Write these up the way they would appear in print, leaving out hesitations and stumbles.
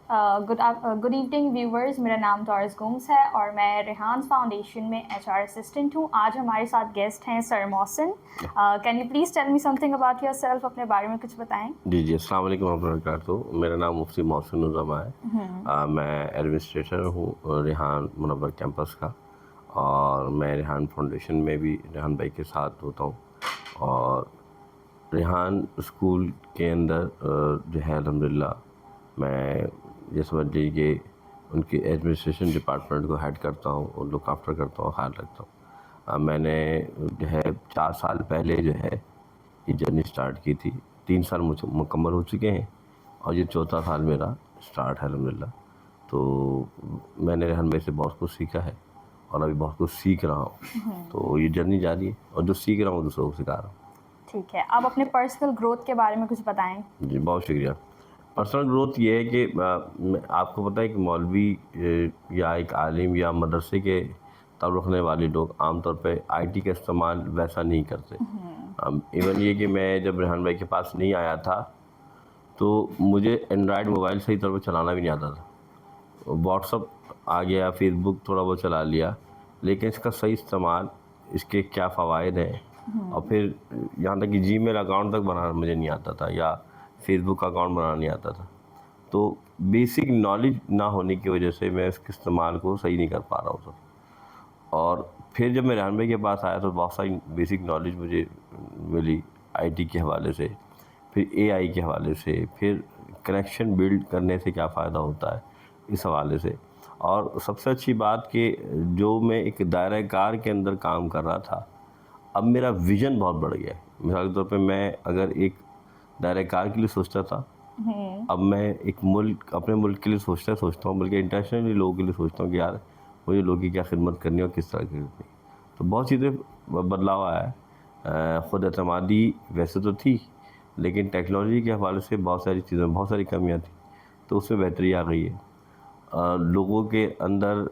Good evening viewers, मेरा नाम taurus Gomes है और मैं रेहान फाउंडेशन में एचआर असिस्टेंट हूँ। आज हमारे साथ गेस्ट हैं sir Mohsin. Can you please tell me something about yourself, अपने बारे में कुछ बताएं। जी जी, अस्सलाम वालेकुम वरहमतुल्लाहि वबरकातुहू। मेरा नाम मुफ्ती मोहसिन उज़्ज़मा है। मैं एडमिनिस्ट्रेटर हूँ रेहान मुनव्वर कैंपस का, और मैं रेहान फाउंडेशन में भी रेहान भाई के साथ होता हूँ। और रेहान स्कूल के अंदर जो है अल्हम्दुलिल्लाह मैं ये समझ लीजिए कि उनकी एडमिनिस्ट्रेशन डिपार्टमेंट को हेड करता हूँ और लुक आफ्टर करता हूँ, ख्याल रखता हूँ। मैंने जो है 4 साल पहले जो है ये जर्नी स्टार्ट की थी। 3 साल मुझे मुकम्मल हो चुके हैं और ये चौथा साल मेरा स्टार्ट है अल्हम्दुलिल्लाह। तो मैंने रेहान भाई से बहुत कुछ सीखा है और अभी बहुत कुछ सीख रहा हूँ। तो ये जर्नी जारी है और जो सीख रहा हूँ दूसरों को सिखा रहा हूँ। ठीक है, आप अपने पर्सनल ग्रोथ के बारे में कुछ बताएं। जी, बहुत शुक्रिया। पर्सनल ग्रोथ ये है कि आपको पता है कि मौलवी या एक आलिम या मदरसे के ताल्लुक़ रखने वाले लोग आमतौर पे आईटी का इस्तेमाल वैसा नहीं करते। इवन ये कि मैं जब रेहान भाई के पास नहीं आया था तो मुझे एंड्रॉयड मोबाइल सही तौर पे चलाना भी नहीं आता था। व्हाट्सअप आ गया, फेसबुक थोड़ा बहुत चला लिया, लेकिन इसका सही इस्तेमाल, इसके क्या फ़वाइद हैं, और फिर यहाँ तक कि जीमेल अकाउंट तक बनाना मुझे नहीं आता था या फेसबुक का अकाउंट बनाना नहीं आता था। तो बेसिक नॉलेज ना होने की वजह से मैं इसके इस्तेमाल को सही नहीं कर पा रहा था। और फिर जब मैं रेहान भाई के पास आया तो बहुत सारी बेसिक नॉलेज मुझे मिली आईटी के हवाले से, फिर एआई के हवाले से, फिर कनेक्शन बिल्ड करने से क्या फ़ायदा होता है इस हवाले से। और सबसे अच्छी बात कि जो मैं एक दायरा कार के अंदर काम कर रहा था, अब मेरा विज़न बहुत बढ़ गया है। मिसाल के तौर पे मैं अगर एक दायरा कार के लिए सोचता था, अब मैं एक मुल्क, अपने मुल्क के लिए सोचता हूँ, बल्कि इंटरनेशनली लोगों के लिए सोचता हूँ कि यार मुझे लोगों की क्या खिदमत करनी है और किस तरह की करनी है। तो बहुत चीज़ें बदलाव आया है। ख़ुद एतमादी वैसे तो थी, लेकिन टेक्नोलॉजी के हवाले से बहुत सारी चीज़ें, बहुत सारी कमियाँ थी, तो उसमें बेहतरी आ गई है। लोगों के अंदर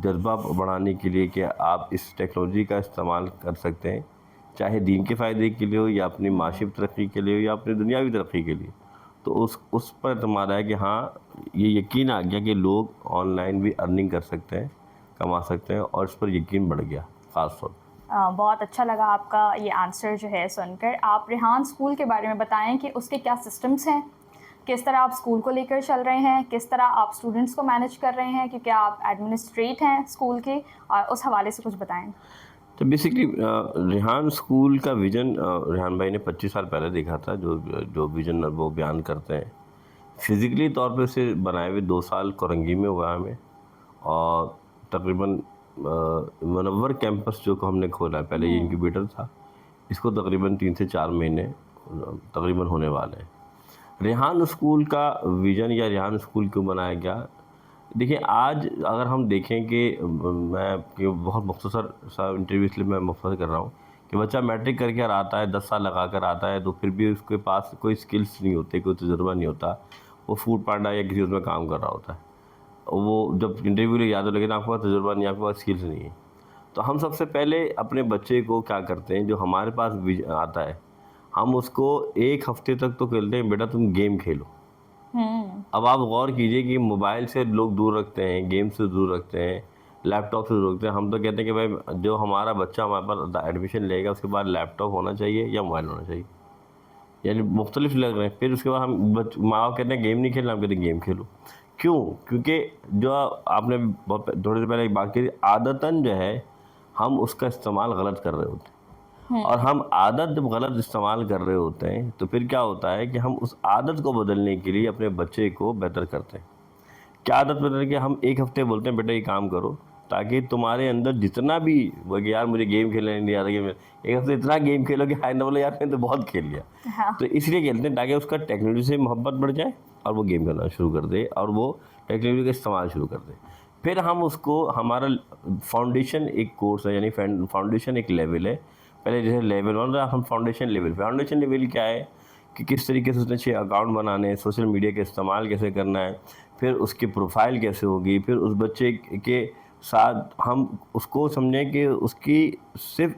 जज्बा बढ़ाने के लिए कि आप इस टेक्नोलॉजी का इस्तेमाल कर सकते हैं, चाहे दीन के फ़ायदे के लिए हो या अपनी माशी तरक्की के लिए हो या अपनी दुनियावी तरक्की के लिए। तो उस पर एतमाद है कि हाँ, ये यकीन आ गया कि लोग ऑनलाइन भी अर्निंग कर सकते हैं, कमा सकते हैं, और इस पर यकीन बढ़ गया ख़ास तौर पर। बहुत अच्छा लगा आपका ये आंसर जो है सुनकर। आप रेहान स्कूल के बारे में बताएं कि उसके क्या सिस्टम्स हैं, किस तरह आप स्कूल को लेकर चल रहे हैं, किस तरह आप स्टूडेंट्स को मैनेज कर रहे हैं, क्योंकि आप एडमिनिस्ट्रेट हैं स्कूल के, और उस हवाले से कुछ बताएं। तो बेसिकली रेहान स्कूल का विज़न रेहान भाई ने 25 साल पहले देखा था। जो जो विज़न वो बयान करते हैं, फिज़िकली तौर पे उसे बनाए हुए 2 साल कोरंगी में हुआ हमें, और तकरीबन मुनव्वर कैंपस जो को हमने खोला है, पहले ये इंक्यूबेटर था, इसको तकरीबन 3 से 4 महीने तकरीबन होने वाले हैं। रेहान स्कूल का विज़न या रेहान स्कूल क्यों बनाया गया? देखिए, आज अगर हम देखें कि मैं कि बहुत मुख्तसर सा इंटरव्यू इसलिए मैं मुख्तसर कर रहा हूँ कि बच्चा मैट्रिक करके आता है, 10 साल लगा कर आता है, तो फिर भी उसके पास कोई स्किल्स नहीं होते, कोई तजुर्बा नहीं होता। वो फूड पांडा या किसी उसमें काम कर रहा होता है। वो जब इंटरव्यू ले जाते, लेकिन आपके पास तजुर्बा नहीं है, आपके पास स्किल्स नहीं है। तो हम सबसे पहले अपने बच्चे को क्या करते हैं, जो हमारे पास आता है, हम उसको 1 हफ्ते तक तो खेलते हैं, बेटा तुम गेम खेलो। अब आप गौर कीजिए कि मोबाइल से लोग दूर रखते हैं, गेम से दूर रखते हैं, लैपटॉप से दूर रखते हैं। हम तो कहते हैं कि भाई जो हमारा बच्चा हमारे पास एडमिशन लेगा, उसके बाद लैपटॉप होना चाहिए या मोबाइल होना चाहिए, यानी मुख्तलिफ लग रहे हैं। फिर उसके बाद हम माँ बाप कहते हैं गेम नहीं खेलना, हम कहते हैं गेम खेलो। क्यों? क्योंकि जो आपने बहुत थोड़ी देर पहले एक बात की, आदतन जो है हम उसका इस्तेमाल गलत कर रहे होते हैं। और हम आदत जब गलत इस्तेमाल कर रहे होते हैं तो फिर क्या होता है कि हम उस आदत को बदलने के लिए अपने बच्चे को बेहतर करते हैं। क्या आदत बदल के हम 1 हफ्ते बोलते हैं बेटा ये काम करो, ताकि तुम्हारे अंदर जितना भी वो कि यार मुझे गेम खेलने नहीं आता, गेम, 1 हफ्ते इतना गेम खेलो कि हाय ना बोले यार मैंने तो बहुत खेल लिया। हाँ। तो इसलिए खेलते हैं ताकि उसका टेक्नोलॉजी से मोहब्बत बढ़ जाए और वो गेम करना शुरू कर दे और वो टेक्नोलॉजी का इस्तेमाल शुरू कर दे। फिर हम उसको, हमारा फाउंडेशन एक कोर्स है, यानी फाउंडेशन एक लेवल है। पहले जैसे लेवल 1 हम फाउंडेशन लेवल क्या है कि किस तरीके से उसने 6 अकाउंट बनाने हैं, सोशल मीडिया का इस्तेमाल कैसे करना है, फिर उसकी प्रोफाइल कैसे होगी, फिर उस बच्चे के साथ हम उसको समझें कि उसकी सिर्फ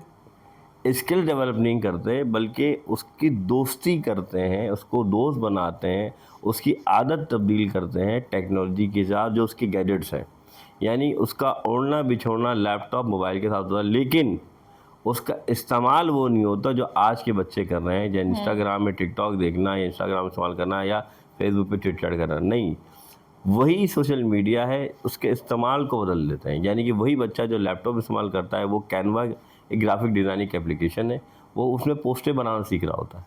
स्किल डेवलप नहीं करते बल्कि उसकी दोस्ती करते हैं, उसको दोस्त बनाते हैं, उसकी आदत तब्दील करते हैं टेक्नोलॉजी के साथ जो उसके गैजेट्स हैं। यानी उसका ओढ़ना बिछोड़ना लैपटॉप मोबाइल के साथ होता है, लेकिन उसका इस्तेमाल वो नहीं होता जो आज के बच्चे कर रहे हैं, जैसे इंस्टाग्राम में टिकटॉक देखना या इंस्टाग्राम इस्तेमाल करना या फेसबुक पे चिट चैट करना। नहीं, वही सोशल मीडिया है, उसके इस्तेमाल को बदल देते हैं। यानी कि वही बच्चा जो लैपटॉप इस्तेमाल करता है, वो कैनवा एक ग्राफिक डिज़ाइनिंग एप्लीकेशन है, वो उसमें पोस्टें बनाना सीख रहा होता है।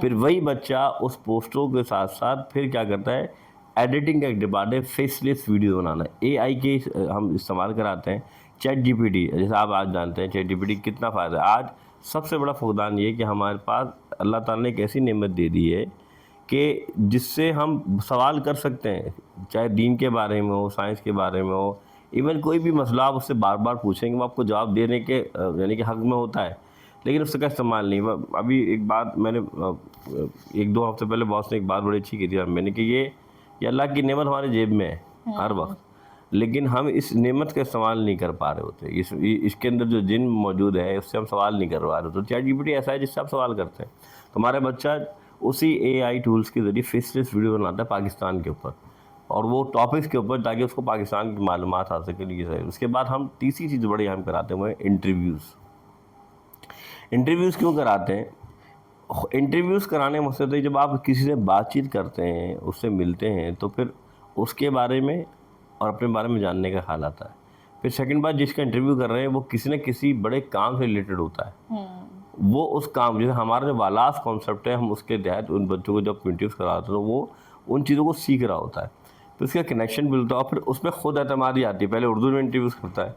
फिर वही बच्चा उस पोस्टरों के साथ साथ फिर क्या करता है, एडिटिंग का एक डिपार्ट है, फेसलेस वीडियो बनाना। एआई के हम इस्तेमाल कराते हैं। चैट जीपीटी, जैसे आप आज जानते हैं चैट जीपीटी कितना फ़ायदा है। आज सबसे बड़ा फुकदान ये कि हमारे पास अल्लाह ताला ने एक ऐसी नेमत दे दी है कि जिससे हम सवाल कर सकते हैं, चाहे दीन के बारे में हो, साइंस के बारे में हो, इवन कोई भी मसला आप उससे बार बार पूछेंगे वो आपको जवाब देने के यानी कि हक़ में होता है, लेकिन उसका इस्तेमाल नहीं। अभी एक बात मैंने 1-2 हफ्ते पहले बॉस ने एक बात बड़ी अच्छी की थी मैंने कि ये अल्लाह की नेमत हमारे जेब में है हर वक्त, लेकिन हम इस नेमत का इस्तेमाल नहीं कर पा रहे होते। इसके अंदर जो जिन मौजूद है उससे हम सवाल नहीं कर पा रहे। तो चैट जीपीटी ऐसा है जिससे आप सवाल करते हैं। तो हमारे बच्चा उसी एआई टूल्स के ज़रिए फेसलेस वीडियो बनाता है पाकिस्तान के ऊपर, और वो टॉपिक्स के ऊपर, ताकि उसको पाकिस्तान की मालूमात हासिल करने की। उसके बाद हम तीसरी चीज़ बड़ी अहम कराते हुए इंटरव्यूज़। इंटरव्यूज़ क्यों कराते हैं? इंटरव्यूज़ कराने में मकसद है जब आप किसी से बातचीत करते हैं, उससे मिलते हैं, तो फिर उसके बारे में और अपने बारे में जानने का ख्याल आता है। फिर सेकंड बात, जिसका इंटरव्यू कर रहे हैं वो किसी न किसी बड़े काम से रिलेटेड होता है। वो उस काम, जैसे हमारा जो वालास कॉन्सेप्ट है, हम उसके तहत उन बच्चों को जब इंटरव्यूज़ कराते हैं तो वो उन चीज़ों को सीख रहा होता है, तो उसका कनेक्शन मिलता है और फिर उसमें खुद एतमादी आती है। पहले उर्दू में इंटरव्यूज़ करता है,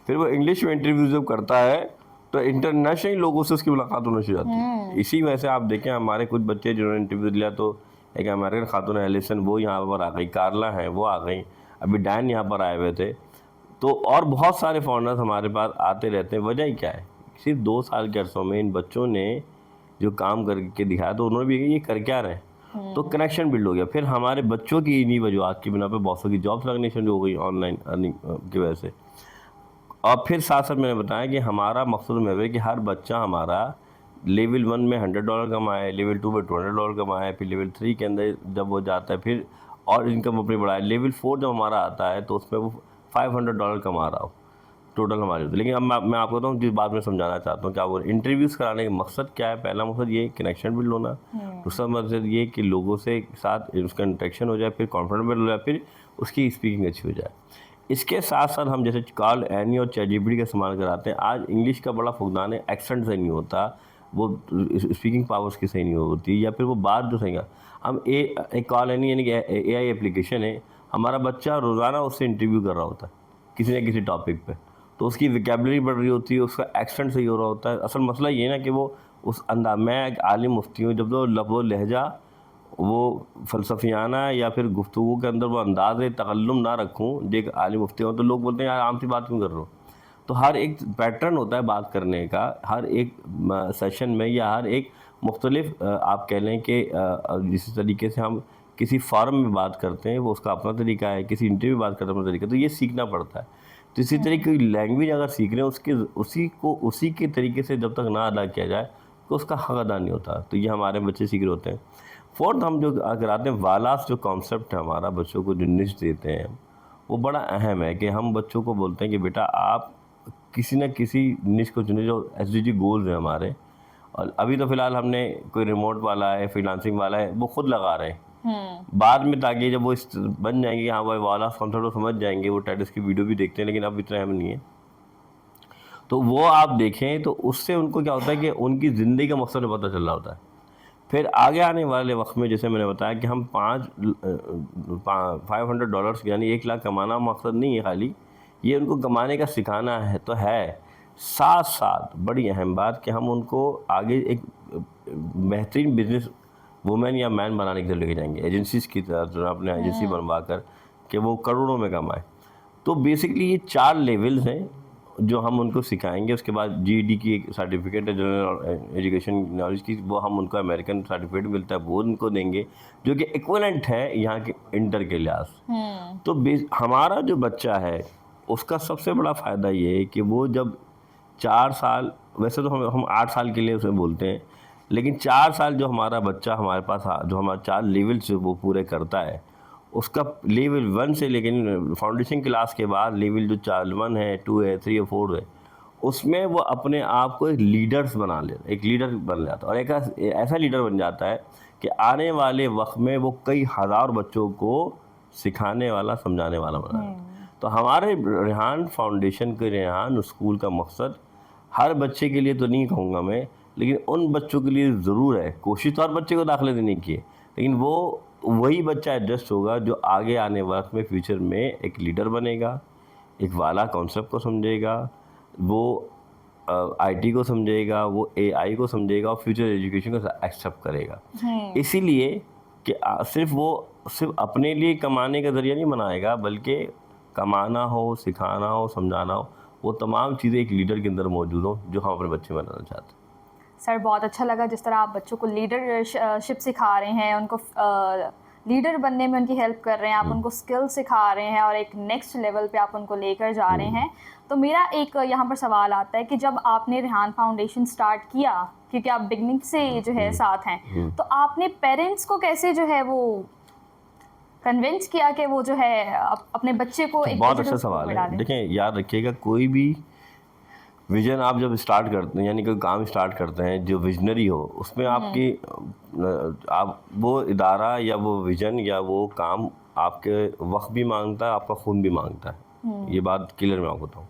फिर वो इंग्लिश में इंटरव्यूज़ जब करता है तो इंटरनेशनल लोगों से उसकी मुलाकात होना शुरू जाती है। इसी वजह से आप देखें हमारे कुछ बच्चे जिन्होंने इंटरव्यू दिया, तो एक अमेरिकन खातून एलिसन वो यहाँ पर आ गई, कार्ला है वो आ गई, अभी डैन यहाँ पर आए हुए थे, तो और बहुत सारे फॉरेनर्स हमारे पास आते रहते हैं। वजह क्या है? सिर्फ 2 साल के अरसों में इन बच्चों ने जो काम करके दिखाया, तो उन्होंने भी ये कर क्या रहे हैं, तो कनेक्शन बिल्ड हो गया। फिर हमारे बच्चों की इन्हीं वजूहत की बिना पे बॉसों की जॉब्स लगनी शुरू हो गई ऑनलाइन अर्निंग की वजह से। और फिर साथ साथ मैंने बताया कि हमारा मकसद में है कि हर बच्चा हमारा लेवल 1 में $100 कमाए, लेवल 2 में $200 कमाए, फिर लेवल 3 के अंदर जब वो जाता है फिर और इनकम अपनी बढ़ाए, लेवल 4 जब हमारा आता है तो उसमें वो $500 कमा रहा हो टोटल हमारे। लेकिन अब मैं आपको बताऊँ जिस बात में समझाना चाहता हूँ, क्या वो इंटरव्यूज़ कराने का मकसद क्या है? पहला मकसद ये कनेक्शन बिल्ड होना, दूसरा मकसद ये कि लोगों से साथ उसका इंटरेक्शन हो जाए, फिर कॉन्फिडेंस बिल्ड हो जाए, फिर उसकी स्पीकिंग अच्छी हो जाए। इसके साथ साथ हम जैसे कार्ल एनी और चैट जीपीटी का इस्तेमाल कराते हैं। आज इंग्लिश का बड़ा फुकदान है, एक्सेंट सही नहीं होता, वो स्पीकिंग पावर्स की सही नहीं होती, या फिर वो बात जो सही है। हम एक कार्ल एनी यानी कि एआई एप्लीकेशन है, हमारा बच्चा रोज़ाना उससे इंटरव्यू कर रहा होता है किसी न किसी टॉपिक पे, तो उसकी वोकैबुलरी बढ़ रही होती है, उसका एक्सेंट सही हो रहा होता है। असल मसला ये ना कि वो उस अंदाज, मैं एक आलिम मुफ्ती हूँ, जब वो लहजा वो फ़लसफ़ियाना या फिर गुफ्तगू के अंदर वो अंदाज़ तकल्लुम ना रखूँ, जो एक आलिम मुफ्ती हो, तो लोग बोलते हैं यार आम सी बात क्यों कर रहे हो। तो हर एक पैटर्न होता है बात करने का, हर एक सेशन में या हर एक मुख्तलिफ आप कह लें कि जिस तरीके से हम किसी फॉरम में बात करते हैं वो उसका अपना तरीका है, किसी इंटरव्यू में बात करते हैं अपना तरीका, तो ये सीखना पड़ता है। तो इसी तरीके की लैंग्वेज अगर सीख रहे हैं उसी के तरीके से जब तक ना अदा किया जाए तो उसका हक़ अदा नहीं होता। तो ये हमारे बच्चे सीख रहे होते हैं। फोर्थ, हम जो कराते हैं वालास जो कॉन्सेप्ट है हमारा, बच्चों को जो निश देते हैं वो बड़ा अहम है कि हम बच्चों को बोलते हैं कि बेटा आप किसी न किसी निश को चुने जो एसडीजी गोल्स हैं हमारे। और अभी तो फ़िलहाल हमने कोई रिमोट वाला है, फ्रीलांसिंग वाला है, वो खुद लगा रहे हैं। बाद में ताकि जब वो बन जाएंगे, हाँ भाई वालास कॉन्सेप्ट वो समझ जाएंगे, वो टाइटस की वीडियो भी देखते हैं, लेकिन अब इतना अहम नहीं है, तो वो आप देखें तो उससे उनको क्या होता है कि उनकी ज़िंदगी का मकसद पता चल रहा होता है। फिर आगे आने वाले वक्त में जैसे मैंने बताया कि हम $500 यानी 1 लाख कमाना मकसद नहीं है खाली, ये उनको कमाने का सिखाना है तो है। साथ साथ बड़ी अहम बात कि हम उनको आगे एक बेहतरीन बिजनेस वुमेन या मैन बनाने की तरफ लेके जाएंगे, एजेंसीज़ की तरह अपने एजेंसी बनवा कर कि वो करोड़ों में कमाए। तो बेसिकली ये 4 लेवल्स हैं जो हम उनको सिखाएंगे। उसके बाद जीईडी की एक सर्टिफिकेट है जनरल एजुकेशन नॉलेज की, वो हम उनको अमेरिकन सर्टिफिकेट मिलता है वो उनको देंगे, जो कि इक्विवेलेंट है यहाँ के इंटर के लिहाज। तो हमारा जो बच्चा है उसका सबसे बड़ा फ़ायदा ये है कि वो जब 4 साल वैसे तो हम 8 साल के लिए उसमें बोलते हैं, लेकिन 4 साल जो हमारा बच्चा हमारे पास जो हमारा 4 लेवल्स वो पूरे करता है, उसका लेवल 1 से, लेकिन फाउंडेशन क्लास के बाद लेवल जो 1 है, 2 है, 3 है, 4 है, उसमें वो अपने आप को एक लीडर्स बना ले, एक लीडर बन जाता है और एक ऐसा लीडर बन जाता है कि आने वाले वक्त में वो कई हज़ार बच्चों को सिखाने वाला, समझाने वाला बना है। तो हमारे रेहान फाउंडेशन के, रेहान स्कूल का मकसद हर बच्चे के लिए तो नहीं कहूँगा मैं, लेकिन उन बच्चों के लिए ज़रूर है, कोशिश तो हर बच्चे को दाखिले देने की है, लेकिन वो वही बच्चा एडजस्ट होगा जो आगे आने वक्त में फ्यूचर में एक लीडर बनेगा, एक वाला कॉन्सेप्ट को समझेगा, वो आईटी को समझेगा, वो एआई को समझेगा और फ्यूचर एजुकेशन को एक्सेप्ट करेगा। इसीलिए कि सिर्फ अपने लिए कमाने का ज़रिया नहीं बनाएगा, बल्कि कमाना हो, सिखाना हो, समझाना हो, वो तमाम चीज़ें एक लीडर के अंदर मौजूद हो जो हम अपने बच्चे बनाना चाहते हैं। सर बहुत अच्छा लगा जिस तरह आप बच्चों को लीडरशिप सिखा रहे हैं, उनको लीडर बनने में उनकी हेल्प कर रहे हैं, आप उनको स्किल सिखा रहे हैं और एक नेक्स्ट लेवल पे आप उनको लेकर जा रहे हैं। तो मेरा एक यहाँ पर सवाल आता है कि जब आपने रेहान फाउंडेशन स्टार्ट किया, क्योंकि आप बिगनिंग से जो है साथ हैं, तो आपने पेरेंट्स को कैसे जो है वो कन्विंस किया कि वो जो है अपने बच्चे को एक बहुत अच्छा सवाल है। देखें, याद रखिएगा, कोई भी विजन आप जब स्टार्ट करते हैं, यानी कोई काम स्टार्ट करते हैं जो विजनरी हो, उसमें आपकी आप वो इदारा या वो विजन या वो काम आपके वक्त भी मांगता है, आपका खून भी मांगता है। ये बात क्लियर मैं आपको बताऊँ।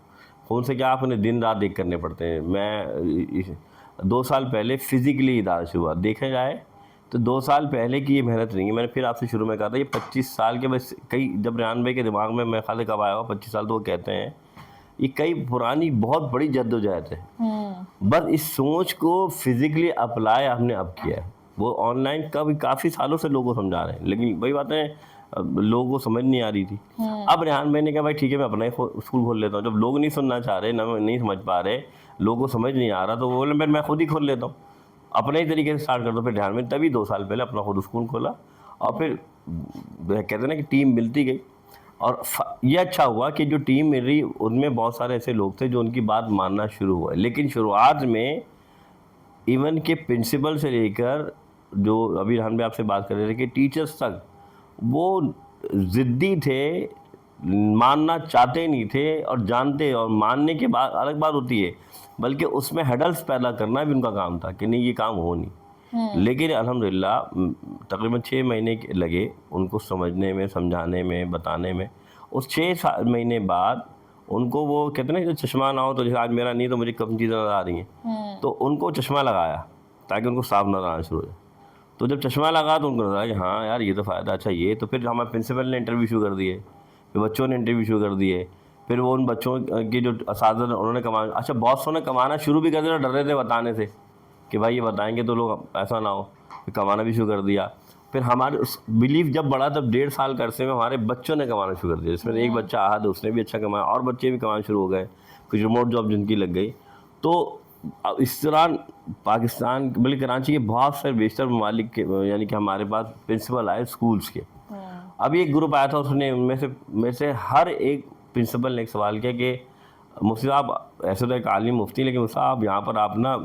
खून से क्या, आप उन्हें दिन रात देख करने पड़ते हैं। मैं 2 साल पहले फिज़िकली इदारा से हुआ, देखा जाए तो 2 साल पहले की ये मेहनत नहीं है। मैंने फिर आपसे शुरू में कहा था ये 25 साल के, बस कई, जब रेहान भाई के दिमाग में मैं ख्याल कब आया हुआ 25 साल, तो वो कहते हैं ये कई पुरानी बहुत बड़ी जद्दोजहद है। बस इस सोच को फिजिकली अप्लाई हमने अब किया है। वो ऑनलाइन काफ़ी सालों से लोगों को समझा रहे हैं, लेकिन वही बातें लोगों को समझ नहीं आ रही थी। अब रेहान भाई ने कहा भाई ठीक है, मैं अपना ही स्कूल खोल लेता हूँ। जब लोग नहीं सुनना चाह रहे, नहीं समझ पा रहे, लोगों को समझ नहीं आ रहा, तो वो बोले मैं खुद ही खोल लेता हूँ, अपने ही तरीके से स्टार्ट कर दो। फिर रेहान भाई तभी 2 साल पहले अपना खुद स्कूल खोला और फिर कहते हैं ना कि टीम मिलती गई। और ये अच्छा हुआ कि जो टीम मिल रही उनमें बहुत सारे ऐसे लोग थे जो उनकी बात मानना शुरू हुआ। लेकिन शुरुआत में इवन के प्रिंसिपल से लेकर, जो अभी रेहान भाई आपसे बात कर रहे थे, कि टीचर्स तक वो ज़िद्दी थे, मानना चाहते नहीं थे, और जानते और मानने के बाद अलग बात होती है, बल्कि उसमें हडल्स पैदा करना भी उनका काम था कि नहीं ये काम हो नहीं। लेकिन अल्हम्दुलिल्लाह तकरीबन 6 महीने लगे उनको समझने में, समझाने में, बताने में। उस 6 महीने बाद उनको वो कहते हैं ना, चश्मा ना हो तो जैसे आज मेरा नहीं तो मुझे कम चीज़ें नज़र आ रही हैं, तो उनको चश्मा लगाया ताकि उनको साफ नज़र आना शुरू हो जाए। तो जब चश्मा लगा तो उनको लगा कि हाँ यार ये तो फ़ायदा, अच्छा ये। तो फिर हमारे प्रिंसिपल ने इंटरव्यू शुरू कर दिए, फिर बच्चों ने इंटरव्यू शुरू कर दिए, फिर वो उन बच्चों के जो असातिज़ा उन्होंने कमाना, अच्छा बॉसों ने कमाना शुरू भी कर दिया, डर रहे थे बताने से कि भाई ये बताएंगे तो लोग ऐसा ना हो, फिर कमाना भी शुरू कर दिया। फिर हमारे बिलीव जब बढ़ा तब 1.5 साल के अरसे में हमारे बच्चों ने कमाना शुरू कर दिया, जिसमें एक बच्चा आहद, उसने भी अच्छा कमाया और बच्चे भी कमाना शुरू हो गए, कुछ रिमोट जॉब जिनकी लग गई। तो इस दौरान पाकिस्तान बल्कि कराची के बहुत सारे बेशतर ममालिक के, यानी कि हमारे पास प्रिंसिपल आए स्कूल्स के। अभी एक ग्रुप आया था, उसने उनमें से मेरे से हर एक प्रिंसिपल ने एक सवाल किया कि मुफ्ती साहब, ऐसे तो एक आलिम मुफ्ती, लेकिन साहब यहाँ पर आप ना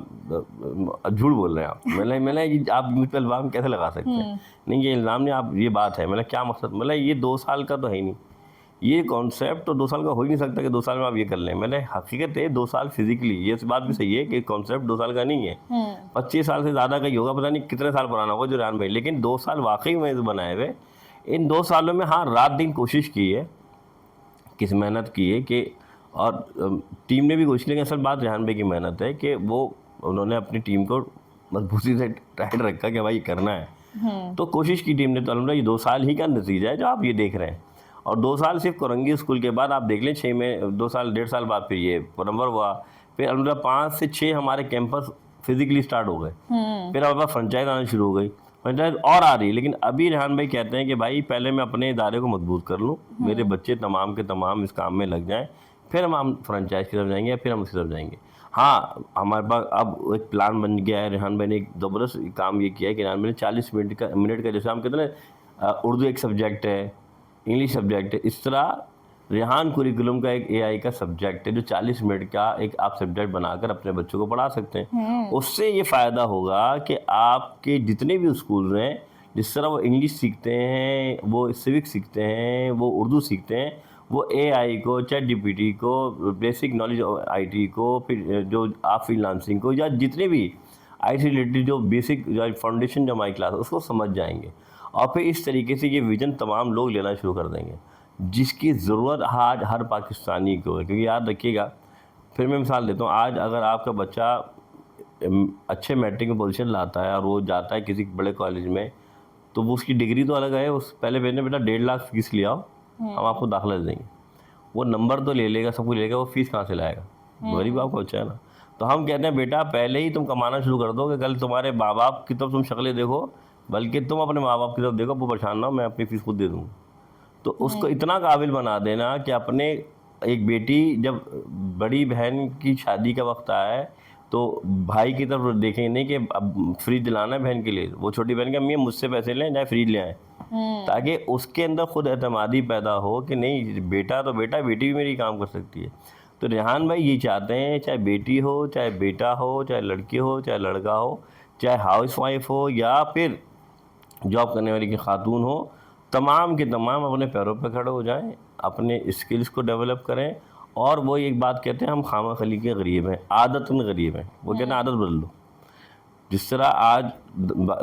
झूठ बोल रहे हैं आप। मैंने आप मुझ पर इल्ज़ाम कैसे लगा सकते हैं? नहीं ये इल्ज़ाम नहीं, आप ये बात है। क्या मकसद? ये 2 साल का तो है ही नहीं, ये कॉन्सेप्ट तो 2 साल का हो ही नहीं सकता कि 2 साल में आप ये कर लें। हकीकत है 2 साल फिजिकली, ये बात भी सही है कि कॉन्सेप्ट 2 साल का नहीं है, 25 साल से ज़्यादा का ही होगा, पता नहीं कितने साल पुराना होगा जो रेहान भाई। लेकिन 2 साल वाकई में जो बनाए हुए, इन 2 सालों में हाँ रात दिन कोशिश की है, किस मेहनत की है कि, और टीम ने भी कोशिश, लेकिन असल बात रेहान भाई की मेहनत है कि उन्होंने अपनी टीम को मजबूती से टाइट रखा कि भाई करना है। तो कोशिश की टीम ने, तो अल्हम्दुलिल्लाह ये 2 साल ही का नतीजा है जो आप ये देख रहे हैं। और 2 साल सिर्फ कोरंगी स्कूल के बाद आप देख लें, 6 में 2 साल 1.5 साल बाद फिर ये पुरनवर हुआ, फिर अल्हम्दुलिल्लाह 5 से 6 हमारे कैंपस फिजिकली स्टार्ट हो गए। फिर हमारे पास फ्रेंचाइज आना शुरू हो गई, फ्रेंचाइज और आ रही। लेकिन अभी रेहान भाई कहते हैं कि भाई पहले मैं अपने इदारे को मजबूत कर लूँ, मेरे बच्चे तमाम के तमाम इस काम में लग जाएँ, फिर हम फ्रेंचाइज की तरफ जाएंगे, फिर हम उसकी तरफ जाएंगे। हाँ हमारे पास अब एक प्लान बन गया है। रेहान भाई ने एक ज़बरदस्त काम ये किया है कि रेहान भाई ने 40 मिनट का जैसे हम कहते हैं उर्दू एक सब्जेक्ट है, इंग्लिश सब्जेक्ट है, इस तरह रेहान कुरिकुलम का एक एआई का सब्जेक्ट है जो 40 मिनट का एक आप सब्जेक्ट बनाकर अपने बच्चों को पढ़ा सकते हैं। उससे ये फ़ायदा होगा कि आपके जितने भी स्कूल हैं, जिस तरह वो इंग्लिश सीखते हैं, वो सिविक्स सीखते हैं, वो उर्दू सीखते हैं, वो एआई को, चैट जीपीटी को, बेसिक नॉलेज आईटी को, फिर जो आप फ्रीलांसिंग को, या जितने भी आईटी रिलेटेड जो बेसिक जो फाउंडेशन जो हमारी क्लास है उसको समझ जाएंगे। और फिर इस तरीके से ये विज़न तमाम लोग लेना शुरू कर देंगे, जिसकी ज़रूरत आज हर पाकिस्तानी को है। क्योंकि याद रखिएगा, फिर मैं मिसाल देता हूँ, आज अगर आपका बच्चा अच्छे मैट्रिक में पोजीशन लाता है और वो जाता है किसी बड़े कॉलेज में, तो वो उसकी डिग्री तो अलग है। उस पहले मैंने बेटा 1.5 लाख फीस लिया हो, हम आपको दाखिला देंगे। वो नंबर तो ले लेगा, सब कुछ ले लेगा, वो फीस कहाँ से लाएगा? गरीब आपको अच्छा है ना। तो हम कहते हैं बेटा पहले ही तुम कमाना शुरू कर दो कि कल तुम्हारे माँ बाप की तरफ तुम शक्लें देखो, बल्कि तुम अपने माँ बाप की तरफ देखो, वो परेशान ना हो, मैं अपनी फीस खुद दे दूँगा। तो उसको इतना काबिल बना देना कि अपने एक बेटी जब बड़ी बहन की शादी का वक्त आए तो भाई की तरफ देखें नहीं कि अब फ्रिज दिलाना है बहन के लिए, वो छोटी बहन के अम्मी मुझसे पैसे लें चाहे फ्रिज ले आएँ, ताकि उसके अंदर खुद एतमादी पैदा हो कि नहीं बेटा तो बेटा, बेटी भी मेरी काम कर सकती है। तो रेहान भाई ये चाहते हैं, चाहे बेटी हो, चाहे बेटा हो, चाहे लड़की हो, चाहे लड़का हो, चाहे हाउस वाइफ हो, या फिर जॉब करने वाली की खातून हो, तमाम के तमाम अपने पैरों पे खड़े हो जाएं, अपने स्किल्स को डेवलप करें। और वो एक बात कहते हैं, हम खामा खली के गरीब हैं, आदतन गरीब हैं। वो कहते हैं आदत बदल लो। जिस तरह आज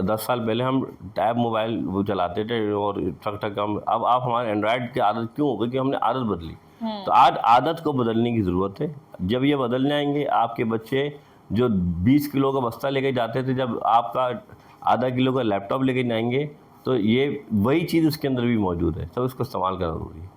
10 साल पहले हम टैब मोबाइल वो चलाते थे और ठक ठक हम, अब आप हमारे एंड्रॉयड की आदत क्यों हो गई? कि हमने आदत बदली। तो आज आदत को बदलने की ज़रूरत है। जब ये बदल जाएंगे, आपके बच्चे जो 20 किलो का बस्ता लेके जाते थे, जब आपका आधा किलो का लैपटॉप लेके जाएंगे, तो ये वही चीज़ उसके अंदर भी मौजूद है। तो इसको इस्तेमाल करना ज़रूरी है।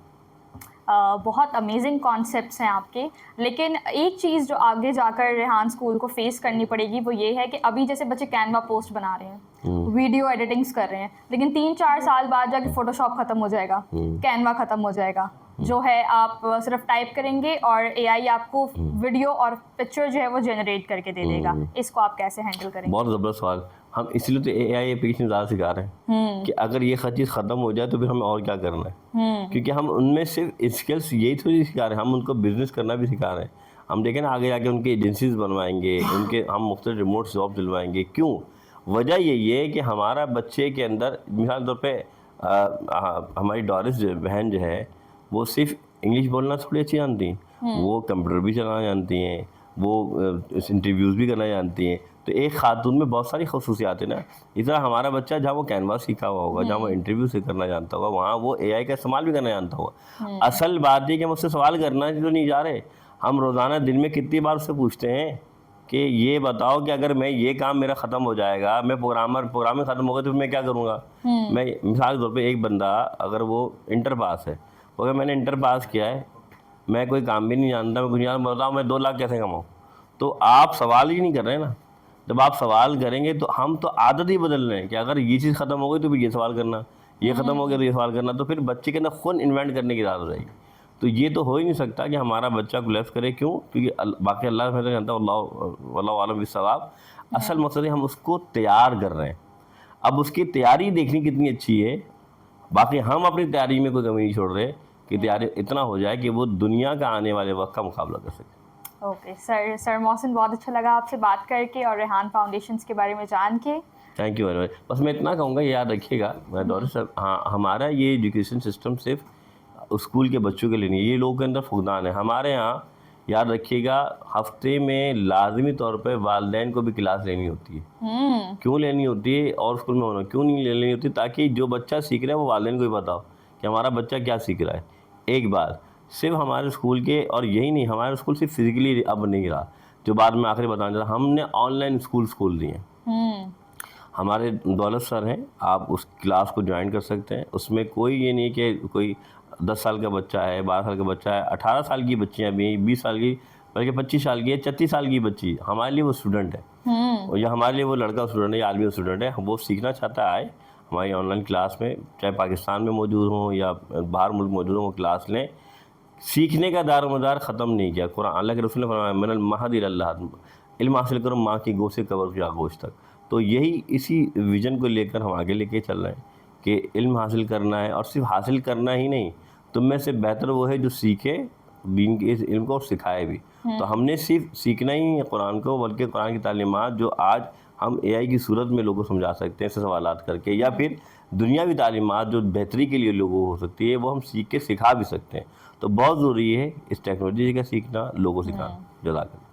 बहुत अमेजिंग कॉन्सेप्ट्स हैं आपके। लेकिन एक चीज़ जो आगे जाकर रेहान स्कूल को फेस करनी पड़ेगी वो ये है कि अभी जैसे बच्चे कैनवा पोस्ट बना रहे हैं, वीडियो एडिटिंग्स कर रहे हैं, लेकिन 3-4 साल बाद जाके फोटोशॉप ख़त्म हो जाएगा, कैनवा ख़त्म हो जाएगा। जो है आप सिर्फ टाइप करेंगे और एआई आपको वीडियो और पिक्चर जो है वो जनरेट करके दे देगा। इसको आप कैसे हैंडल करेंगे? बहुत ज़बरदस्त सवाल। हम इसलिए तो एआई एप्लीकेशन ज़्यादा सिखा रहे हैं कि अगर ये हर चीज़ ख़त्म हो जाए तो फिर हमें और क्या करना है। क्योंकि हम उनमें सिर्फ स्किल्स यही थोड़ी सिखा रहे हैं, हम उनको बिजनेस करना भी सिखा रहे हैं। हम देखें ना, आगे जाके उनकी एजेंसीज बनवाएंगे, उनके हम मुख्तलिफ रिमोट जॉब दिलवाएंगे। क्यों? वजह यही है कि हमारा बच्चे के अंदर, मिसाल तौर पर हमारी डॉरिस बहन जो है, वो सिर्फ इंग्लिश बोलना थोड़ी अच्छी जानती हैं, वो कंप्यूटर भी चलाना जानती हैं, वो इंटरव्यूज़ भी करना जानती हैं। तो एक खातून में बहुत सारी खसूसियात है ना। इस तरह हमारा बच्चा जहाँ वो कैनवास सीखा हुआ होगा, जहाँ वो इंटरव्यू से करना जानता होगा, वहाँ वो एआई का इस्तेमाल भी करना जानता होगा। असल बात है कि हम उससे सवाल करना तो नहीं जा रहे, हम रोज़ाना दिन में कितनी बार उससे पूछते हैं कि ये बताओ कि अगर मैं ये काम मेरा ख़त्म हो जाएगा, मैं प्रोग्रामिंग ख़त्म हो गई तो मैं क्या करूँगा? मैं मिसाल के तौर पर एक बंदा अगर वो इंटर पास है, अगर मैंने इंटर पास किया है, मैं कोई काम भी नहीं जानता, मैं कुछ नहीं जानता, बताओ मैं 2 लाख कैसे कमाऊँ? तो आप सवाल ही नहीं कर रहे ना। जब आप सवाल करेंगे तो हम तो आदत ही बदल रहे हैं कि अगर ये चीज़ ख़त्म हो गई तो फिर ये सवाल करना, ये ख़त्म हो गया तो ये सवाल करना। तो फिर बच्चे के अंदर खुद इन्वेंट करने की आदत रहेगी। तो ये तो हो ही नहीं सकता कि हमारा बच्चा कोलैप्स करे। क्यों? क्योंकि बाकी अल्लाह से जानता है, वल्लाहु आलम बिस्सवाब। असल मकसद है हम उसको तैयार कर रहे हैं। अब उसकी तैयारी देखनी कितनी अच्छी है, बाकी हम अपनी तैयारी में कोई कमी नहीं छोड़ रहे कि तैयारी इतना हो जाए कि वो दुनिया का आने वाले वक्त का मुकाबला कर सके। ओके सर मोहसिन, बहुत अच्छा लगा आपसे बात करके और रेहान फाउंडेशंस के बारे में जान के। Thank you very much. बस मैं इतना कहूँगा, याद रखिएगा दौर सर, हाँ, हमारा ये एजुकेशन सिस्टम सिर्फ स्कूल के बच्चों के लिए नहीं है, ये लोगों के अंदर फुकदान है। हमारे यहाँ याद रखिएगा, हफ्ते में लाजमी तौर पर वालिदैन को भी क्लास लेनी होती है। क्यों लेनी होती है? और स्कूल में होना क्यों नहीं लेनी होती? ताकि जो बच्चा सीख रहा है वो वालिदैन को भी बताओ कि हमारा बच्चा क्या सीख रहा है। एक बार सिर्फ हमारे स्कूल के, और यही नहीं, हमारे स्कूल सिर्फ फिजिकली अब नहीं रहा, जो बाद में आखिरी बताना चाहता, हमने ऑनलाइन स्कूल दिए हैं। हमारे दौलत सर हैं, आप उस क्लास को ज्वाइन कर सकते हैं। उसमें कोई ये नहीं कि कोई 10 साल का बच्चा है, 12 साल का बच्चा है, 18 साल की बच्चियाँ भी, 20 साल की, बल्कि 25 साल की है, 36 साल की बच्ची, हमारे लिए वो स्टूडेंट है। और या हमारे लिए वो लड़का स्टूडेंट है या आदमी स्टूडेंट है, वो सीखना चाहता है हमारी ऑनलाइन क्लास में, चाहे पाकिस्तान में मौजूद हों या बाहर मुल्क मौजूद हों, वो क्लास लें। सीखने का दारोमदार ख़त्म नहीं किया। कुरान, अल्लाह के रसूल ने फरमाया, मिनल महद इलल लहद, इल्म हासिल करो माँ की गोश्त से कब्र की आगोश तक। तो यही इसी विज़न को लेकर हम आगे लेके चल रहे हैं कि इल्म हासिल करना है, और सिर्फ हासिल करना ही नहीं, तुम में से बेहतर वो है जो सीखे दीन के इस इल्म को और सिखाए भी। तो हमने सिर्फ सीखना ही है कुरान को, बल्कि कुरान की तालीमात जो आज हम एआई की सूरत में लोगों को समझा सकते हैं ऐसे सवालात करके, या फिर दुनियावी तालीमात जो बेहतरी के लिए लोगों को हो सकती है, वो हम सीख के सिखा भी सकते हैं। तो बहुत ज़रूरी है इस टेक्नोलॉजी का सीखना, लोगों को सिखाना। जज़ाकल्लाह।